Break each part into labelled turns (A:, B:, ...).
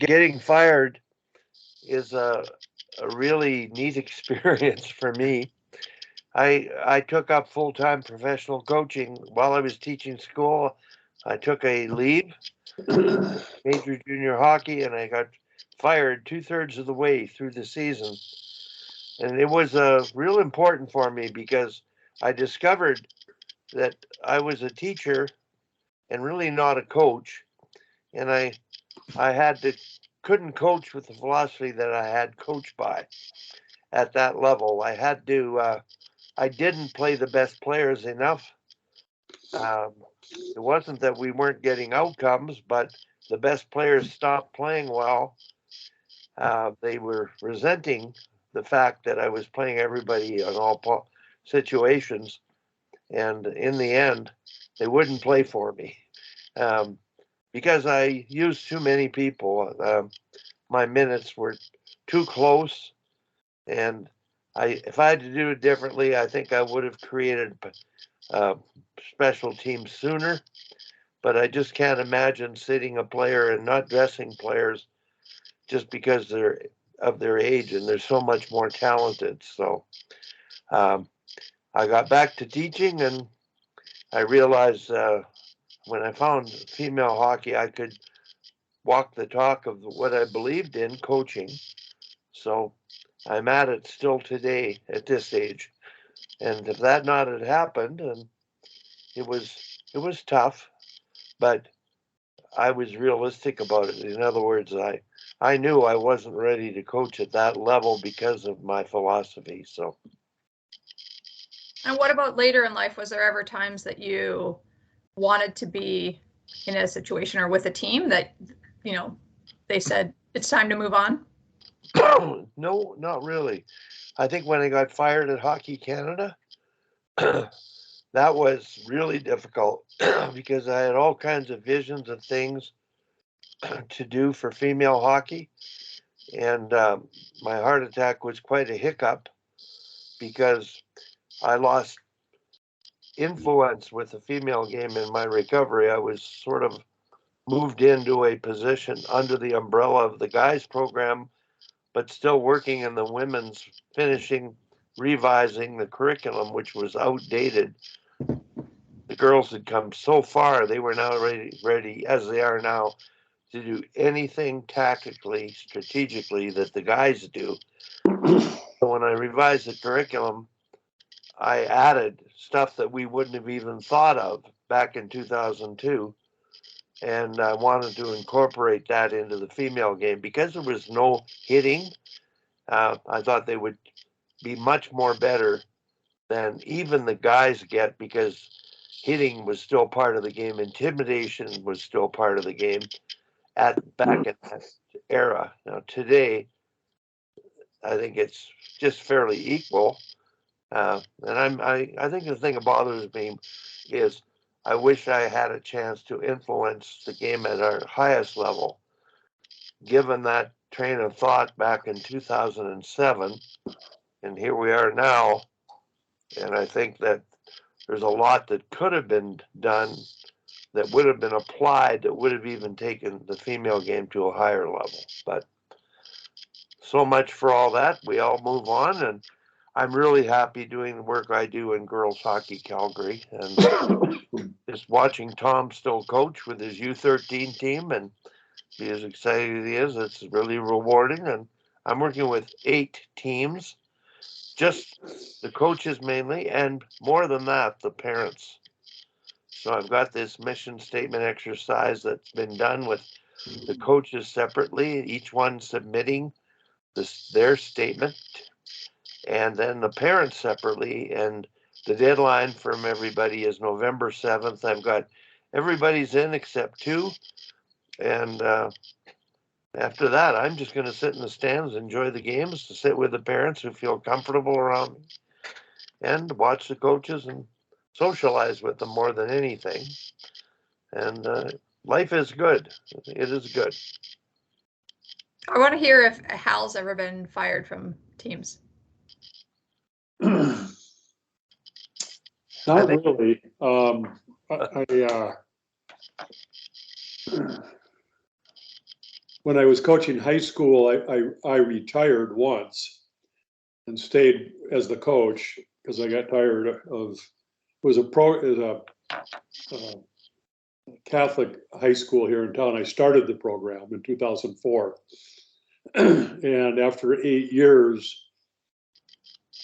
A: getting fired is a really neat experience for me. I took up full time professional coaching while I was teaching school. I took a leave, major junior hockey, and I got fired 2/3 of the way through the season. And it was real important for me because I discovered that I was a teacher and really not a coach. And I had to couldn't coach with the philosophy that I had coached by at that level. I didn't play the best players enough. Um, it wasn't that we weren't getting outcomes, but the best players stopped playing well. They were resenting the fact that I was playing everybody in all situations, and in the end, they wouldn't play for me um, because I used too many people. My minutes were too close, and if I had to do it differently, I think I would have created uh, special teams sooner. But I just can't imagine sitting a player and not dressing players just because they're of their age and they're so much more talented. So um, I got back to teaching, and I realized when I found female hockey, I could walk the talk of what I believed in coaching. So I'm at it still today at this age. And if that not had happened, and it was tough, but I was realistic about it. In other words, I knew I wasn't ready to coach at that level because of my philosophy. So
B: And what about later in life? Was there ever times that you wanted to be in a situation or with a team that, you know, they said it's time to move on?
A: no, not really. I think when I got fired at Hockey Canada, that was really difficult because I had all kinds of visions of things to do for female hockey. And my heart attack was quite a hiccup because I lost influence with the female game in my recovery. I was sort of moved into a position under the umbrella of the guys program, but still working in the women's, finishing revising the curriculum, which was outdated. The girls had come so far; they were now ready as they are now to do anything tactically, strategically that the guys do. So when I revised the curriculum, I added stuff that we wouldn't have even thought of back in 2002. And I wanted to incorporate that into the female game because there was no hitting. I thought they would be much more better than even the guys get because hitting was still part of the game. Intimidation was still part of the game at back in that era. Now today, I think it's just fairly equal. I think the thing that bothers me is I wish I had a chance to influence the game at our highest level. Given that train of thought back in 2007, and here we are now, and I think that there's a lot that could have been done that would have been applied that would have even taken the female game to a higher level. But so much for all that. We all move on, and I'm really happy doing the work I do in girls hockey Calgary, and just watching Tom still coach with his U13 team and be as excited as he is. It's really rewarding, and I'm working with 8 teams, just the coaches mainly, and more than that, the parents. So I've got this mission statement exercise that's been done with the coaches separately, each one submitting their statement, and then the parents separately. And the deadline from everybody is November 7th. I've got everybody's in except 2. And after that, I'm just going to sit in the stands, enjoy the games, to sit with the parents who feel comfortable around me, and watch the coaches and socialize with them more than anything. And life is good. It is good.
B: I want to hear if Hal's ever been fired from teams.
C: Not really. I when I was coaching high school, I retired once and stayed as the coach because I got tired of, it was a Catholic high school here in town. I started the program in 2004. And after 8 years,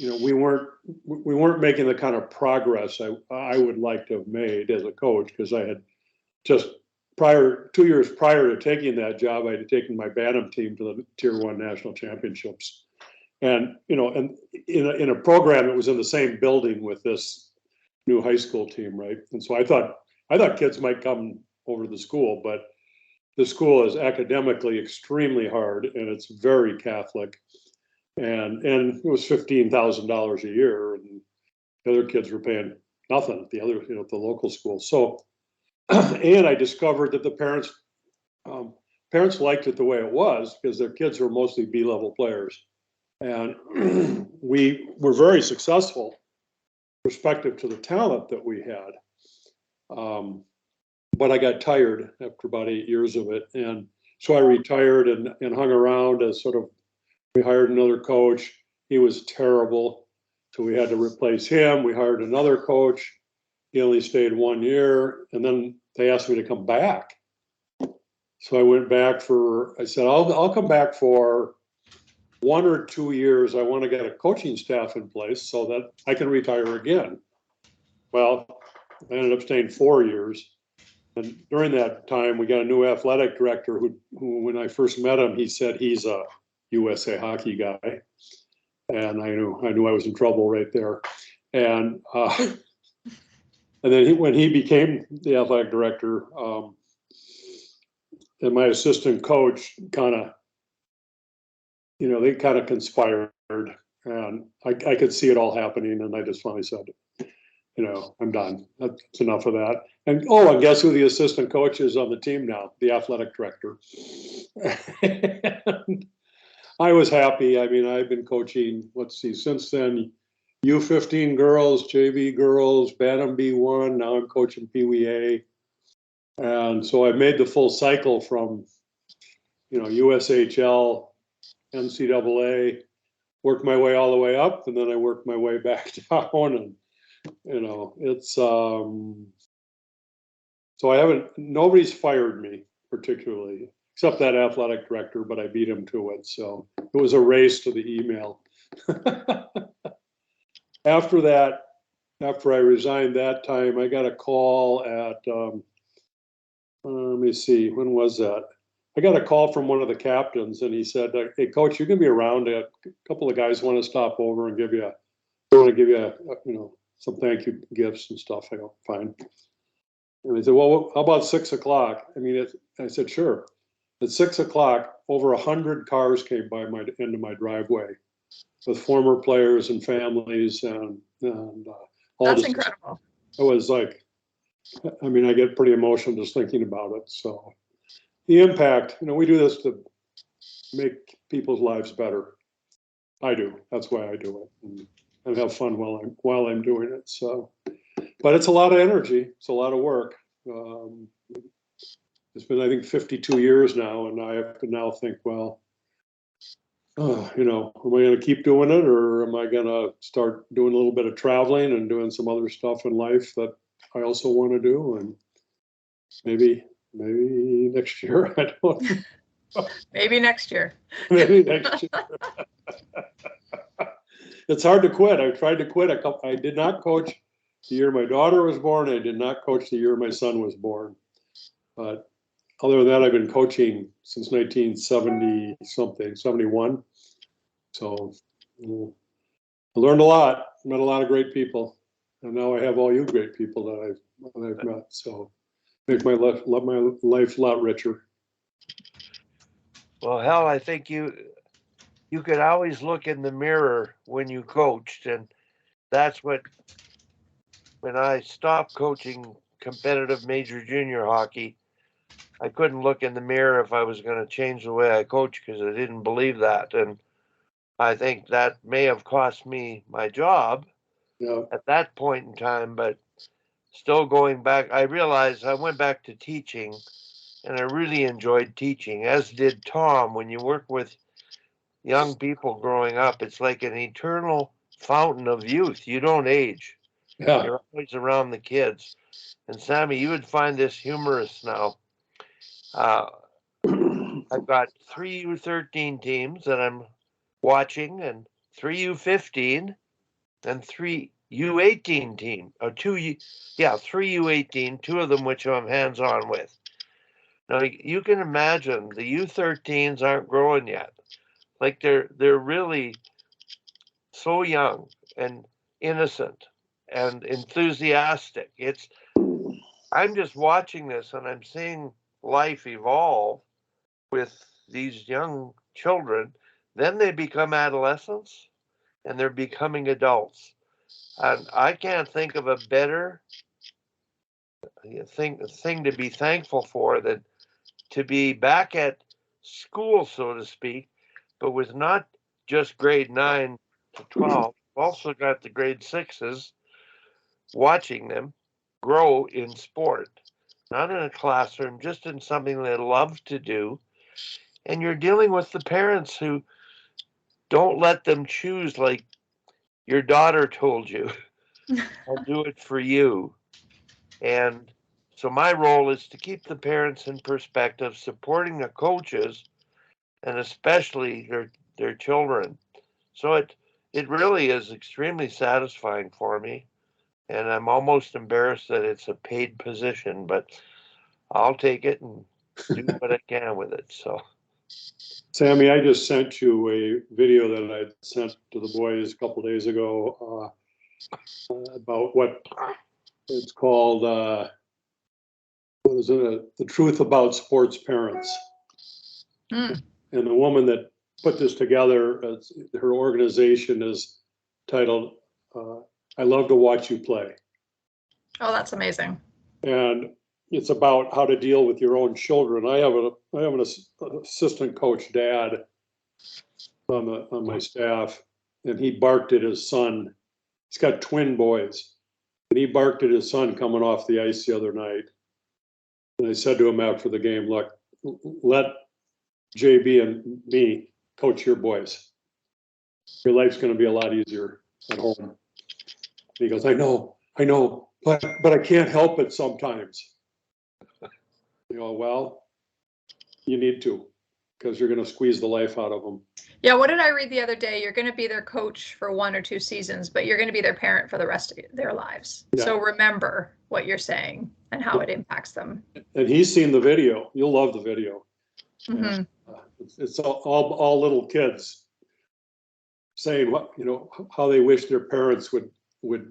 C: we weren't making the kind of progress I would like to have made as a coach, because I had just 2 years prior to taking that job, I had taken my Bantam team to the Tier 1 national championships. And, and in a program that was in the same building with this new high school team, right? And so I thought kids might come over to the school, but the school is academically extremely hard, and it's very Catholic. And it was $15,000 a year, and the other kids were paying nothing at the local school. So, and I discovered that the parents liked it the way it was, because their kids were mostly B-level players. And we were very successful respective to the talent that we had. But I got tired after about 8 years of it. And so I retired and hung around as we hired another coach. He was terrible. So we had to replace him. We hired another coach. He only stayed 1 year. And then they asked me to come back. So I went back I said, I'll come back for 1 or 2 years. I want to get a coaching staff in place so that I can retire again. Well, I ended up staying 4 years. And during that time, we got a new athletic director who when I first met him, he said he's a USA hockey guy. And I knew I was in trouble right there. And then when he became the athletic director, and my assistant coach they kind of conspired, and I could see it all happening. And I just finally said, I'm done. That's enough of that. And guess who the assistant coach is on the team now? The athletic director. I was happy. I mean, I've been coaching, since then, U15 girls, JV girls, Bantam B1. Now I'm coaching Pee Wee A. And so I made the full cycle from, USHL, NCAA, worked my way all the way up, and then I worked my way back down. And, it's, so nobody's fired me particularly, except that athletic director, but I beat him to it. So it was a race to the email. After I resigned that time, I got a call at, let me see, when was that? I got a call from one of the captains, and he said, "Hey, coach, you can be around. A couple of guys want to stop over and give you some thank you gifts and stuff." I go, fine. And he said, "Well, how about 6 o'clock?" I said, "Sure." At 6 o'clock, over 100 cars came by into my driveway with former players and families, and all.
B: That's incredible.
C: It was like, I get pretty emotional just thinking about it. So the impact, we do this to make people's lives better. I do. That's why I do it, and have fun while I'm doing it. So, but it's a lot of energy. It's a lot of work. It's been, I think, 52 years now, and I have to now think, well, am I going to keep doing it, or am I going to start doing a little bit of traveling and doing some other stuff in life that I also want to do? And maybe next year. I don't know.
B: Maybe next year.
C: Maybe next year. It's hard to quit. I tried to quit. I did not coach the year my daughter was born. I did not coach the year my son was born. But other than that, I've been coaching since 1970 something, 71. So I learned a lot, met a lot of great people, and now I have all you great people that I've met. So make my life a lot richer.
A: Well, Hal, I think you could always look in the mirror when you coached, and that's when I stopped coaching competitive major junior hockey, I couldn't look in the mirror if I was going to change the way I coach, because I didn't believe that. And I think that may have cost me my job at that point in time. But still going back, I realized I went back to teaching, and I really enjoyed teaching, as did Tom. When you work with young people growing up, it's like an eternal fountain of youth. You don't age.
C: Yeah.
A: You're always around the kids. And Sammy, you would find this humorous now. I've got 3 U13 teams that I'm watching, and 3 U15, and 3 U18 team, or 3 U18, 2 of them which I'm hands-on with. Now you can imagine the U13s aren't growing yet. Like they're really so young and innocent and enthusiastic. I'm just watching this and I'm seeing life evolve with these young children. Then they become adolescents and they're becoming adults. And I can't think of a better thing to be thankful for than to be back at school, so to speak, but with not just grade 9 to 12, also got the grade 6s, watching them grow in sport, not in a classroom, just in something they love to do. And you're dealing with the parents who don't let them choose like your daughter told you. I'll do it for you. And so my role is to keep the parents in perspective, supporting the coaches and especially their children. So it really is extremely satisfying for me. And I'm almost embarrassed that it's a paid position, but I'll take it and do what I can with it. So
C: Sammy, I just sent you a video that I sent to the boys a couple days ago about what it's called, what is it? The Truth About Sports Parents.
B: Mm.
C: And the woman that put this together, her organization is titled I Love to Watch You Play.
B: Oh, that's amazing.
C: And it's about how to deal with your own children. I have an assistant coach dad on my staff, and he barked at his son. He's got twin boys, and he barked at his son coming off the ice the other night. And I said to him after the game, look, let JB and me coach your boys. Your life's going to be a lot easier at home. And he goes, I know, but I can't help it sometimes. You know, well, you need to, because you're going to squeeze the life out of them.
B: Yeah, what did I read the other day? You're going to be their coach for 1 or 2 seasons, but you're going to be their parent for the rest of their lives.
C: Yeah.
B: So remember what you're saying and how it impacts them.
C: And he's seen the video. You'll love the video.
B: Mm-hmm.
C: It's all little kids saying what, you know, how they wish their parents would